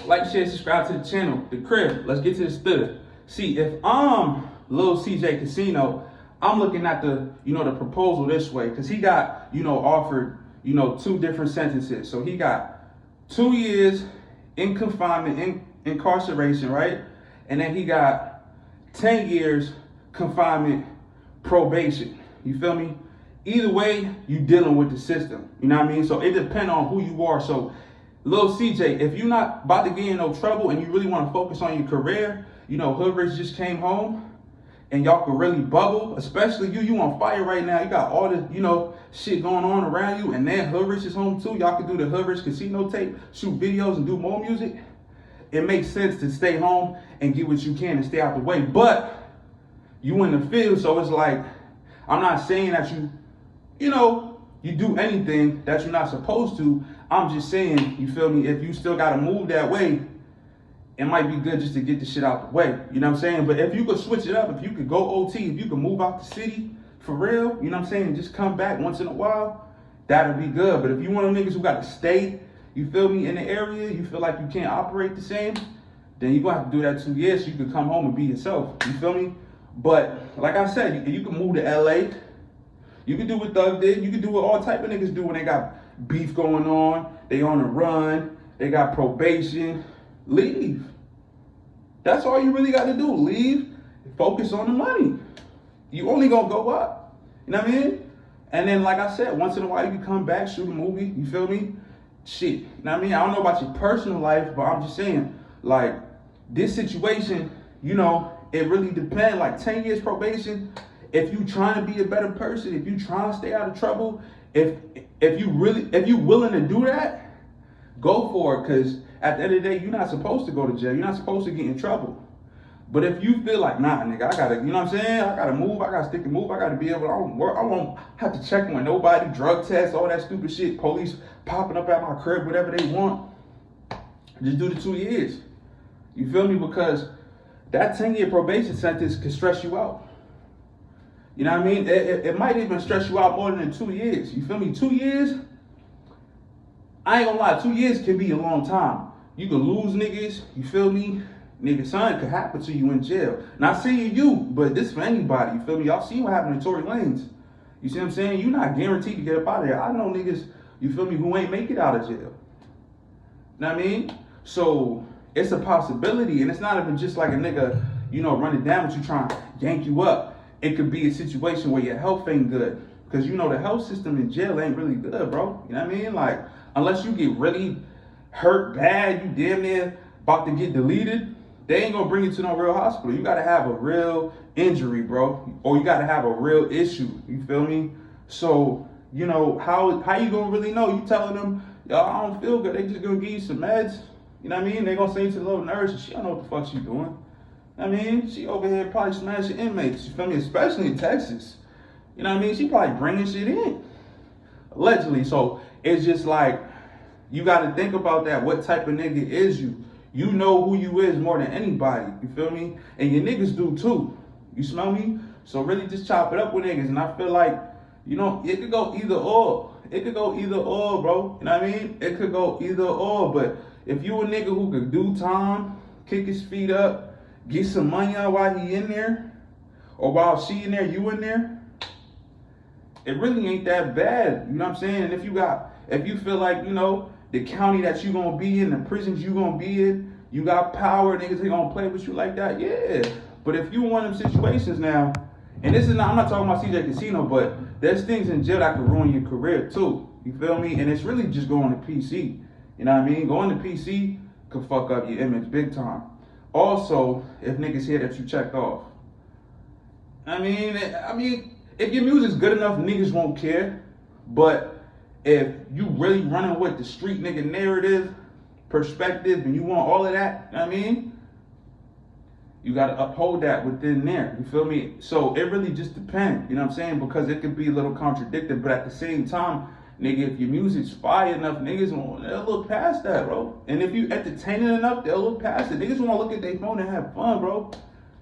Like, share, subscribe to the channel. The crib. Let's get to the study. See, if I'm Lil CJ Kasino, I'm looking at the proposal this way, because he got, offered, 2 different sentences. So he got 2 years in confinement, incarceration, right? And then he got 10 years confinement, probation. You feel me? Either way, you dealing with the system. You know what I mean? So it depends on who you are. So Lil CJ, if you're not about to get in no trouble and you really want to focus on your career, Hood Rich just came home and y'all could really bubble, especially you on fire right now. You got all this, shit going on around you, and then Hood Rich is home too. Y'all can do the Hood Rich Casino tape, shoot videos and do more music. It makes sense to stay home and get what you can and stay out the way. But you in the field, so it's like, I'm not saying that you do anything that you're not supposed to. I'm just saying, you feel me, if you still gotta move that way, it might be good just to get the shit out the way. You know what I'm saying? But if you could switch it up, if you could go OT, if you could move out the city for real, you know what I'm saying, just come back once in a while, that'd be good. But if you one of them niggas who gotta stay, you feel me, in the area, you feel like you can't operate the same, then you're gonna have to do that 2 years so you can come home and be yourself. You feel me? But like I said, you can move to LA. You can do what Thug did. You can do what all type of niggas do when they got beef going on, they on the run, they got probation. Leave. That's all you really got to do. Leave. Focus on the money. You only gonna go up. You know what I mean? And then, like I said, once in a while you can come back, shoot a movie. You feel me? Shit. You know what I mean? I don't know about your personal life, but I'm just saying, like, this situation, it really depends. Like 10 years probation. If you trying to be a better person, if you trying to stay out of trouble, if you willing to do that, go for it. Because at the end of the day, you're not supposed to go to jail. You're not supposed to get in trouble. But if you feel like, nah, nigga, I gotta, you know what I'm saying? I gotta move. I gotta stick and move. I gotta be able to, I won't have to check with nobody, drug tests, all that stupid shit, police popping up at my crib, whatever they want. Just do the 2 years. You feel me? Because that 10-year probation sentence can stress you out. You know what I mean? It might even stress you out more than 2 years. You feel me? 2 years, I ain't gonna lie, 2 years can be a long time. You can lose niggas, you feel me? Nigga, something could happen to you in jail. Not saying you, but this for anybody, you feel me? Y'all see what happened to Tory Lanez. You see what I'm saying? You're not guaranteed to get up out of there. I know niggas, you feel me, who ain't make it out of jail. You know what I mean? So, it's a possibility, and it's not even just like a nigga, running down with you trying to yank you up. It could be a situation where your health ain't good. Because the health system in jail ain't really good, bro. You know what I mean? Like, unless you get really hurt bad, you damn near about to get deleted, they ain't gonna bring you to no real hospital. You gotta have a real injury, bro. Or you gotta have a real issue. You feel me? So, how you gonna really know? You telling them, yo, I don't feel good. They just gonna give you some meds. You know what I mean? They gonna send you to the little nurse and she don't know what the fuck she doing. I mean, she over here probably smashing inmates, you feel me? Especially in Texas. You know what I mean? She probably bringing shit in. Allegedly. So it's just like, you got to think about that. What type of nigga is you? You know who you is more than anybody. You feel me? And your niggas do too. You smell me? So really just chop it up with niggas. And I feel like, it could go either or. It could go either or, bro. You know what I mean? It could go either or. But if you a nigga who could do time, kick his feet up, get some money out while he in there, or while she in there, you in there, it really ain't that bad. You know what I'm saying? And if you feel like, the county that you gonna be in, the prisons you gonna be in, you got power, niggas ain't gonna play with you like that, yeah. But if you in one of them situations now, and I'm not talking about CJ Kasino, but there's things in jail that could ruin your career too. You feel me? And it's really just going to PC. You know what I mean? Going to PC could fuck up your image big time. Also, if niggas hear that you checked off. I mean, if your music's good enough, niggas won't care. But if you really running with the street nigga narrative, perspective, and you want all of that, you know what I mean? You gotta uphold that within there. You feel me? So it really just depends, you know what I'm saying? Because it could be a little contradictory, but at the same time, nigga, if your music's fire enough, they'll look past that, bro. And if you entertaining enough, they'll look past it. Niggas wanna look at their phone and have fun, bro.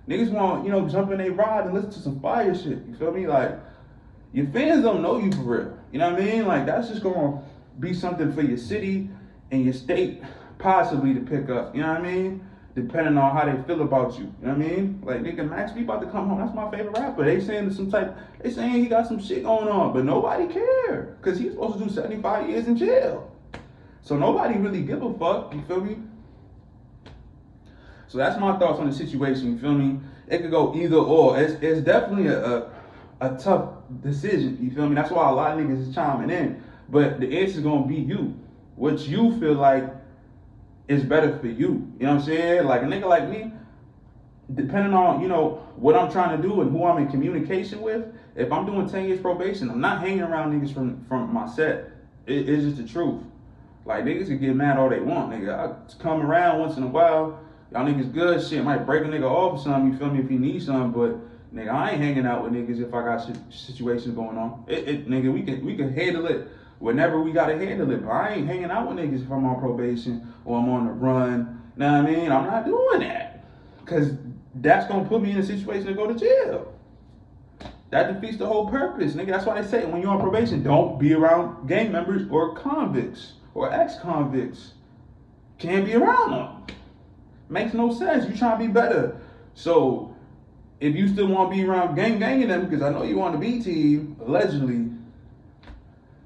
Niggas want, jump in their ride and listen to some fire shit. You feel me? Like, your fans don't know you for real. You know what I mean? Like, that's just gonna be something for your city and your state possibly to pick up, you know what I mean? Depending on how they feel about you, you know what I mean? Like, nigga, Max B about to come home, that's my favorite rapper. They saying he got some shit going on, but nobody care, because he's supposed to do 75 years in jail. So nobody really give a fuck, you feel me? So that's my thoughts on the situation, you feel me? It could go either or. It's definitely a tough decision, you feel me? That's why a lot of niggas is chiming in. But the answer's gonna be you. What you feel like is better for you. You know what I'm saying? Like a nigga like me, depending on, you know, what I'm trying to do and who I'm in communication with, if I'm doing 10 years probation, I'm not hanging around niggas from my set. It's just the truth. Like, niggas can get mad all they want, nigga. I come around once in a while. Y'all niggas good, shit, might break a nigga off or something, you feel me, if he needs something, but nigga, I ain't hanging out with niggas if I got situations going on. Nigga, we can handle it whenever we gotta handle it, but I ain't hanging out with niggas if I'm on probation or I'm on the run. Know what I mean? I'm not doing that, because that's gonna put me in a situation to go to jail. That defeats the whole purpose, nigga. That's why they say when you're on probation, don't be around gang members or convicts or ex-convicts. Can't be around them. Makes no sense. You trying to be better. So if you still want to be around ganging them, because I know you on the B team, allegedly,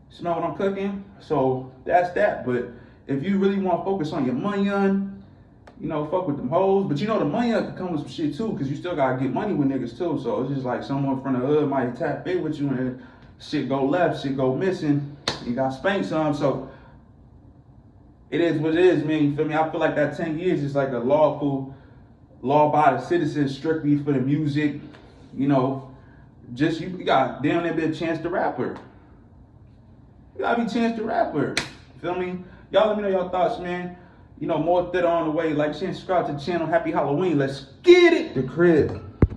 smell what I'm cooking? So that's that. But if you really want to focus on your money, you know, fuck with them hoes. But you know the money can come with some shit too, because you still gotta get money with niggas too. So it's just like someone from the hood might tap in with you and shit go left, shit go missing. You got spanked some. So it is what it is, man. You feel me? I feel like that 10 years is like a law-abiding citizen, strictly for the music. You know, just you got damn near be a Chance the Rapper. You gotta be Chance the Rapper. You feel me? Y'all let me know your thoughts, man. You know, more theater on the way. Like, share and subscribe to the channel. Happy Halloween. Let's get it. The crib.